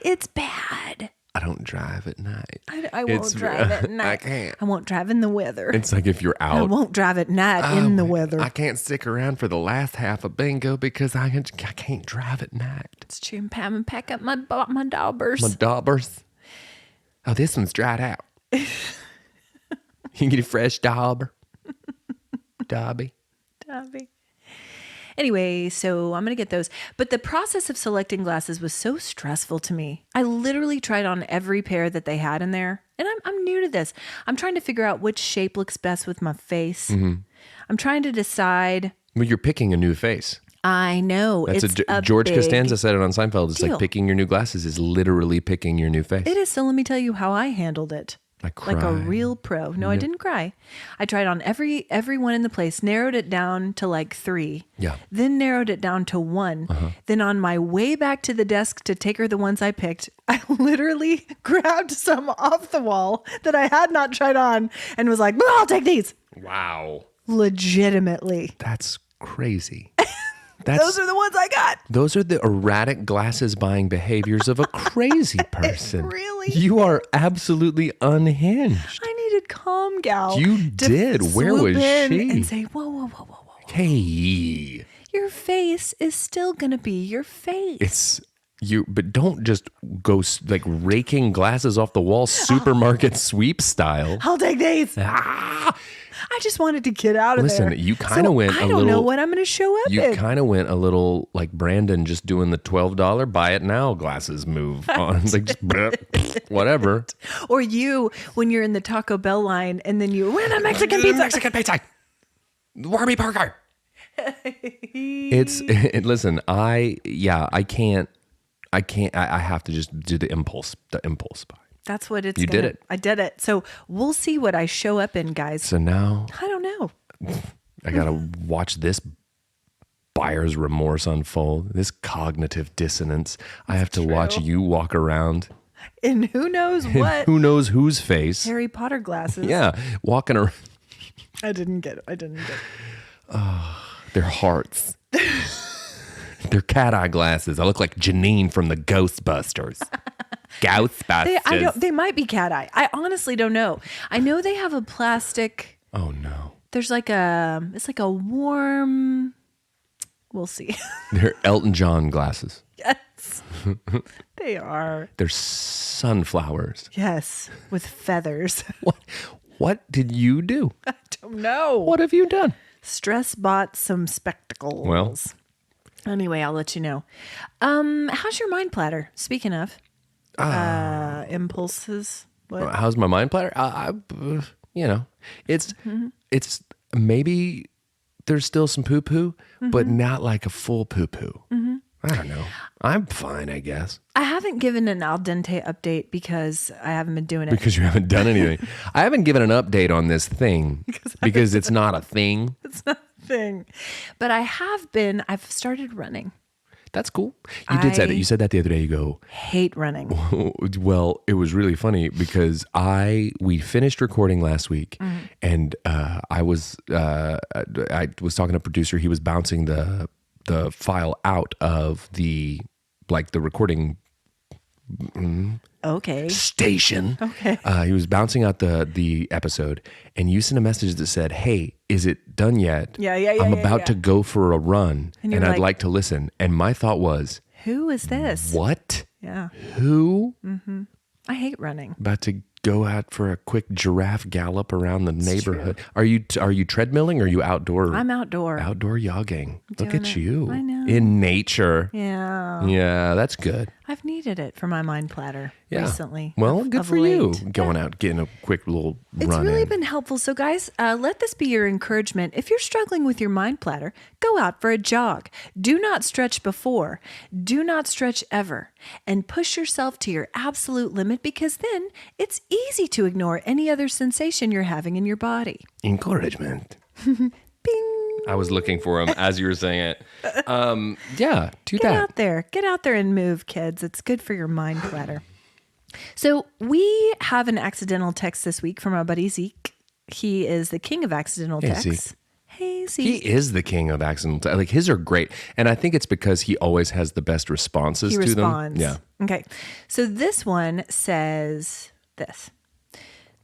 It's bad. I don't drive at night. I won't drive at night. I can't. I won't drive in the weather. It's like if you're out. I won't drive at night in the weather. I can't stick around for the last half of bingo because I can't drive at night. It's chew and Pam and pack up my daubers. My daubers. Oh, this one's dried out. You can get a fresh dauber. Dobby. Anyway, so I'm going to get those. But the process of selecting glasses was so stressful to me. I literally tried on every pair that they had in there. And I'm new to this. I'm trying to figure out which shape looks best with my face. Mm-hmm. I'm trying to decide. Well, you're picking a new face. I know. That's it's a George big Costanza said it on Seinfeld. It's deal. like picking your new glasses is literally picking your new face. It is. So let me tell you how I handled it. Like a real pro. No, I didn't cry. I tried on everyone in the place, narrowed it down to like 3. Yeah. Then narrowed it down to 1. Then on my way back to the desk to take her the ones I picked, I literally grabbed some off the wall that I had not tried on and was like, I'll take these. Wow. Legitimately. That's crazy. Those are the ones I got. Those are the erratic glasses buying behaviors of a crazy person. Really? You are absolutely unhinged. I needed calm gal. You did. Where was she? And say, whoa. Hey. Your face is still going to be your face. It's you, but don't just go like raking glasses off the wall, supermarket sweep style. I'll take these. I just wanted to get out of there. Listen, you kind of went a little. I don't know what I'm going to show up in. You kind of went a little like Brandon just doing the $12 buy it now glasses move on. Like just whatever. Or you, when you're in the Taco Bell line and then you win a Mexican pizza. Mexican pizza. Warby Parker. Listen, I can't, I have to just do the impulse buy. That's what it's. You did it. I did it. So we'll see what I show up in, guys. So now I don't know. I got to watch this buyer's remorse unfold, this cognitive dissonance. I have to watch you walk around. And who knows what? Who knows whose face? Harry Potter glasses. Yeah, walking around. I didn't get it. Their hearts. They're cat eye glasses. I look like Janine from the Ghostbusters. Ghostbusters. They might be cat eye. I honestly don't know. I know they have a plastic. Oh no. There's it's like a warm. We'll see. They're Elton John glasses. Yes. They are. They're sunflowers. Yes, with feathers. What did you do? I don't know. What have you done? Stress bought some spectacles. Well. Anyway, I'll let you know. How's your mind platter? Speaking of impulses. What? How's my mind platter? It's maybe there's still some poo poo, but not like a full poo poo. I don't know. I'm fine, I guess. I haven't given an al dente update because I haven't been doing it. Because you haven't done anything. I haven't given an update on this thing because it's not a thing. It's not a thing. But I've started running. That's cool. You did say that. You said that the other day. You go, hate running. Well, it was really funny because we finished recording last week, and I was talking to a producer. He was bouncing the file out of the recording station. Okay. He was bouncing out the episode, and you sent a message that said, "Hey, is it done yet? Yeah. I'm about to go for a run, and I'd like to listen." And my thought was, who is this? What? Yeah. Who? Mm-hmm. I hate running. About to go out for a quick giraffe gallop around the neighborhood. True. Are you treadmilling or are you outdoor? I'm outdoor. Outdoor jogging. Look at you. I know. In nature. Yeah. Yeah, that's good. I've needed it for my mind platter recently. Well, good for you. Going out, getting a quick little run. It's really been helpful. So guys, let this be your encouragement. If you're struggling with your mind platter, go out for a jog. Do not stretch before. Do not stretch ever. And push yourself to your absolute limit, because then it's easy to ignore any other sensation you're having in your body. Encouragement. Bing. I was looking for him as you were saying it. Do that. Get out there and move, kids. It's good for your mind platter. So we have an accidental text this week from our buddy Zeke. He is the king of accidental texts. Hey, Zeke. He is the king of accidental texts. Like, his are great. And I think it's because he always has the best responses to them. Yeah. Okay. So this one says this.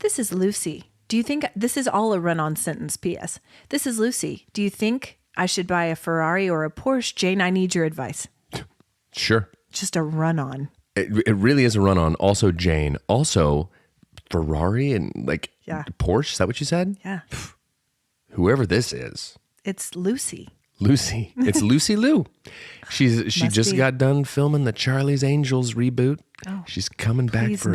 This is Lucy. Do you think this is all a run-on sentence? P.S. This is Lucy. Do you think I should buy a Ferrari or a Porsche? Jane, I need your advice. Sure. Just a run-on. It really is a run-on. Also, Jane. Also, Ferrari and Porsche. Is that what you said? Yeah. Whoever this is. It's Lucy. Lucy. It's Lucy Liu. She just got done filming the Charlie's Angels reboot. Oh, she's coming back for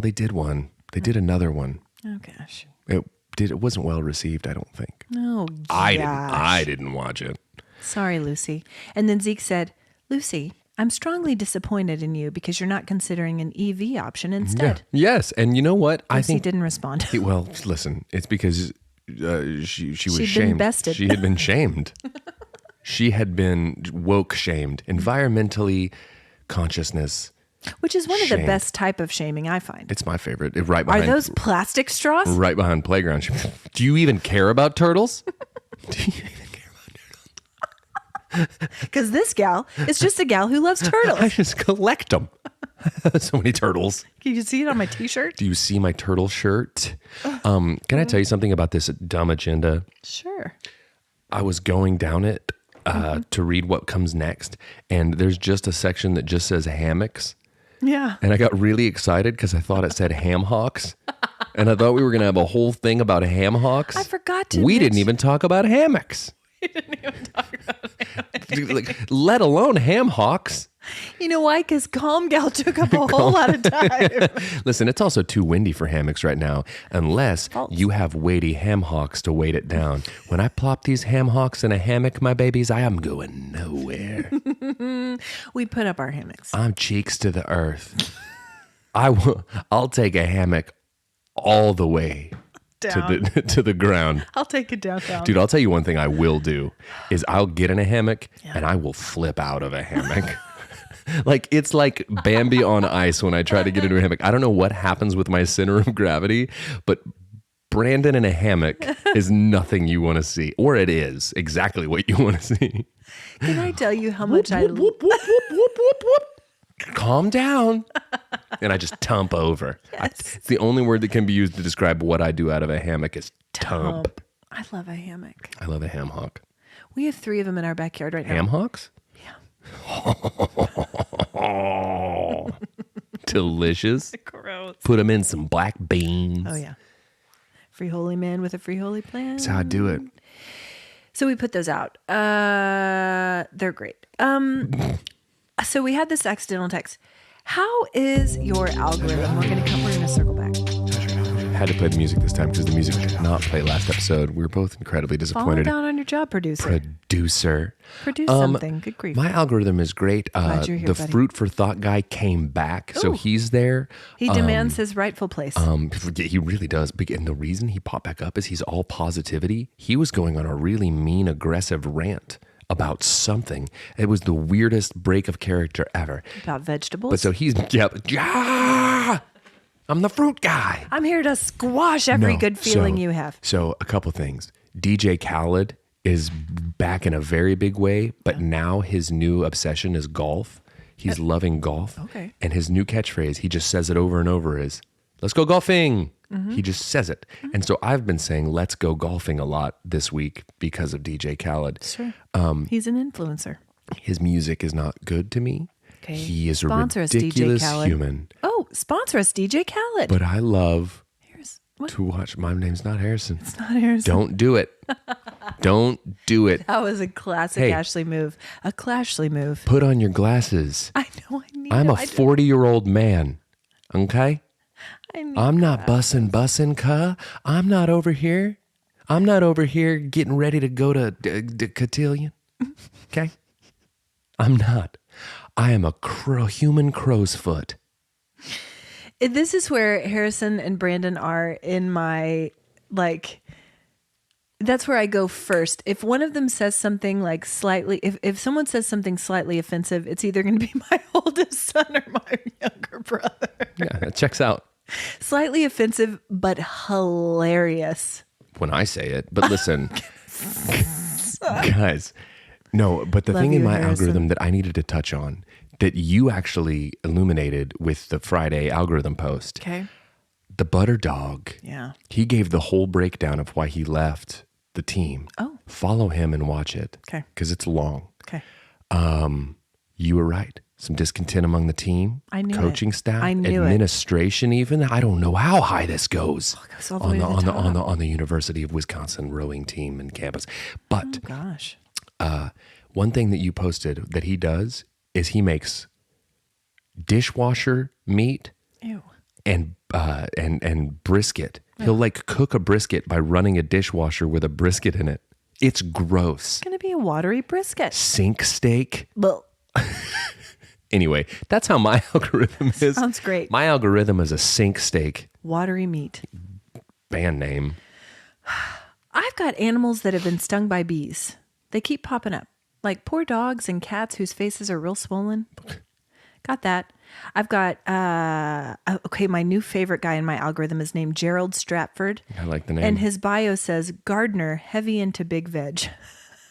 they did one. They did another one. Oh gosh. It wasn't well received, I don't think. Oh gosh. I didn't watch it. Sorry, Lucy. And then Zeke said, Lucy, I'm strongly disappointed in you because you're not considering an EV option instead. Yeah. Yes. And you know what? I think he didn't respond. Well, listen, it's because she was She'd shamed. been bested. She had been shamed. She had been woke shamed, environmentally consciousness. Which is one of shamed. the best type of shaming I find. It's my favorite. Right Are behind, those plastic straws? right behind playground. Do you even care about turtles? Do you even care about turtles? Because this gal is just a gal who loves turtles. I just collect them. So many turtles. Can you see it on my t-shirt? Do you see my turtle shirt? Can I tell you something about this dumb agenda? Sure. I was going down it to read what comes next, and there's just a section that just says hammocks. Yeah. And I got really excited because I thought it said ham hocks. And I thought we were going to have a whole thing about ham hocks. I forgot to We mention- didn't even talk about hammocks. We didn't even talk about it. Like, let alone ham hocks. You know why? Because Calm Gal took up a whole lot of time. Listen, it's also too windy for hammocks right now, unless you have weighty ham hocks to weight it down. When I plop these ham hocks in a hammock, my babies, I am going nowhere. We put up our hammocks. I'm cheeks to the earth. I'll take a hammock all the way Down. to the ground. I'll take it downtown. Dude, I'll tell you one thing I will do is I'll get in a hammock and I will flip out of a hammock. Like, it's like Bambi on ice when I try to get into a hammock. I don't know what happens with my center of gravity, but Brandon in a hammock is nothing you want to see. Or it is exactly what you want to see. Can I tell you how much I... Whoop, whoop, whoop, whoop, whoop, whoop. Calm down. And I just tump over. Yes. It's the only word that can be used to describe what I do out of a hammock is tump. I love a hammock. I love a ham hock. We have 3 of them in our backyard right now. Ham hocks? Yeah. Delicious. Gross. Put them in some black beans. Oh, yeah. Free holy man with a free holy plan. That's how I do it. So we put those out. They're great. So we had this accidental text. How is your algorithm? We're gonna circle back. Had to play the music this time because the music did not play last episode. We were both incredibly Fall disappointed. down on your job, producer. Produce something. Good grief. My algorithm is great. Glad you're here, The buddy. Fruit for Thought guy came back, so Ooh. he's there. He demands his rightful place. He really does. And the reason he popped back up is he's all positivity. He was going on a really mean, aggressive rant about something. It was the weirdest break of character ever. About vegetables. But so he's, I'm the fruit guy. I'm here to squash every No, good feeling so- you have. So a couple things. DJ Khaled is back in a very big way, but now his new obsession is golf. He's loving golf. Okay. And his new catchphrase, he just says it over and over, is, let's go golfing. He just says it. And so I've been saying, let's go golfing a lot this week because of DJ Khaled. Sure. He's an influencer. His music is not good to me. Okay. He is Sponsor a us, DJ ridiculous Khaled. human. Oh, sponsor us, DJ Khaled. But I love Here's what? to watch. My name's not Harrison. It's not Harrison. Don't do it. Don't do it. That was a classic Hey. Ashley move. A Clashley move. Put on your glasses. I know. I need. I'm a I 40-year-old man. Okay? need I'm not bussin', cuh. I'm not over here. I'm not over here getting ready to go to cotillion. Okay? I'm not. I am a human crow's foot. This is where Harrison and Brandon are in my, like, that's where I go first. If one of them says something like slightly, if someone says something slightly offensive, it's either going to be my oldest son or my younger brother. Yeah, that checks out Slightly offensive, but hilarious. when I say it. But listen, guys, no, but the Love thing in you, my Harrison. algorithm that I needed to touch on that you actually illuminated with the Friday algorithm post, Okay. the butter dog. Yeah. He gave the whole breakdown of why he left the team. Oh. Follow him and watch it. Okay. Because it's long. Okay. You were right. Some discontent among the team, I knew coaching it. staff, I knew it. administration. Even I don't know how high this goes goes all the way to the on the University of Wisconsin rowing team and campus. But Gosh. one thing that you posted that he does is he makes dishwasher meat Ew. and brisket. He'll like cook a brisket by running a dishwasher with a brisket in it. It's gross. It's going to be a watery brisket. Sink steak. Well, Anyway, that's how my algorithm is. Sounds great. My algorithm is a sink steak. Watery meat. Band name. I've got animals that have been stung by bees. They keep popping up. Like poor dogs and cats whose faces are real swollen. Got that. I've got, my new favorite guy in my algorithm is named Gerald Stratford. I like the name. And his bio says, gardener, heavy into big veg.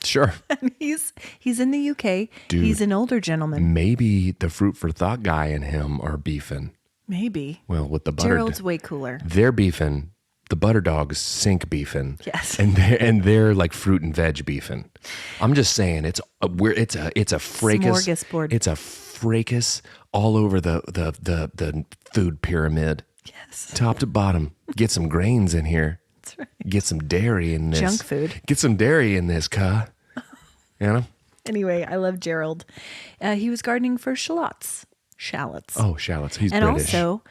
Sure. And he's in the UK. Dude, he's an older gentleman. Maybe the fruit for thought guy and him are beefing. Maybe. Well, with the butter. Gerald's way cooler. They're beefing. The butter dogs sink beefing. Yes. And they're like fruit and veg beefing. I'm just saying it's a fracas. Smorgasbord. It's a fracas all over the food pyramid. Yes. Top to bottom. Get some grains in here. That's right. Get some dairy in this. Junk food. Get some dairy in this, cuh. You know? Anyway, I love Gerald. He was gardening for shallots. Oh, shallots. He's and British. Also,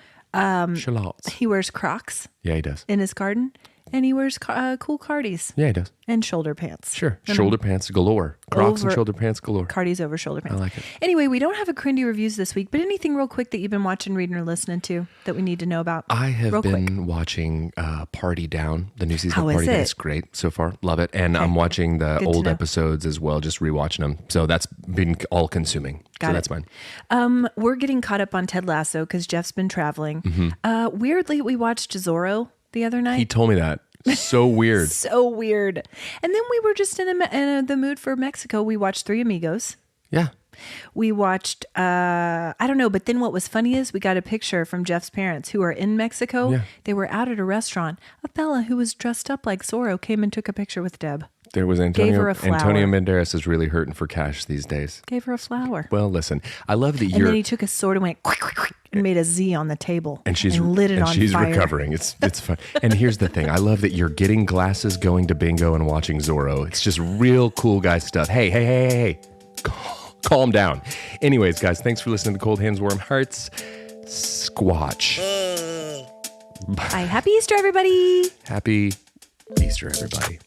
shallots. he wears Crocs Yeah, he does. in his garden, and he wears cool cardies Yeah, he does. and shoulder pants. Sure. Shoulder pants galore. Crocs and Over- shoulder pants galore. Cardies over shoulder pants. I like it. Anyway, we don't have a crindy reviews this week, but anything real quick that you've been watching, reading, or listening to that we need to know about? I have real been quick. watching Party Down, the new season How of Party is Down. it? It's great so far. Love it. And I'm watching the Good to old know. episodes as well, just rewatching them. So that's been all consuming. Got So it. that's fine. We're getting caught up on Ted Lasso because Jeff's been traveling. Mm-hmm. Weirdly, we watched Zorro the other night. He told me that. So weird. So weird. And then we were just in the mood for Mexico. We watched Three Amigos. Yeah. We watched, I don't know, but then what was funny is we got a picture from Jeff's parents who are in Mexico. Yeah. They were out at a restaurant. A fella who was dressed up like Zorro came and took a picture with Deb. There was Gave her Antonio. a flower. Antonio Banderas is really hurting for cash these days. Gave her a flower. Well, listen, I love that And you're. then he took a sword and went quick, quick, quick, and made a Z on the table. And she's lit it and on she's fire. recovering. It's fun. And here's the thing: I love that you're getting glasses, going to bingo, and watching Zorro. It's just real cool guy stuff. Hey! Calm down. Anyways, guys, thanks for listening to Cold Hands, Warm Hearts. Squatch. Bye. Happy Easter, everybody. Happy Easter, everybody.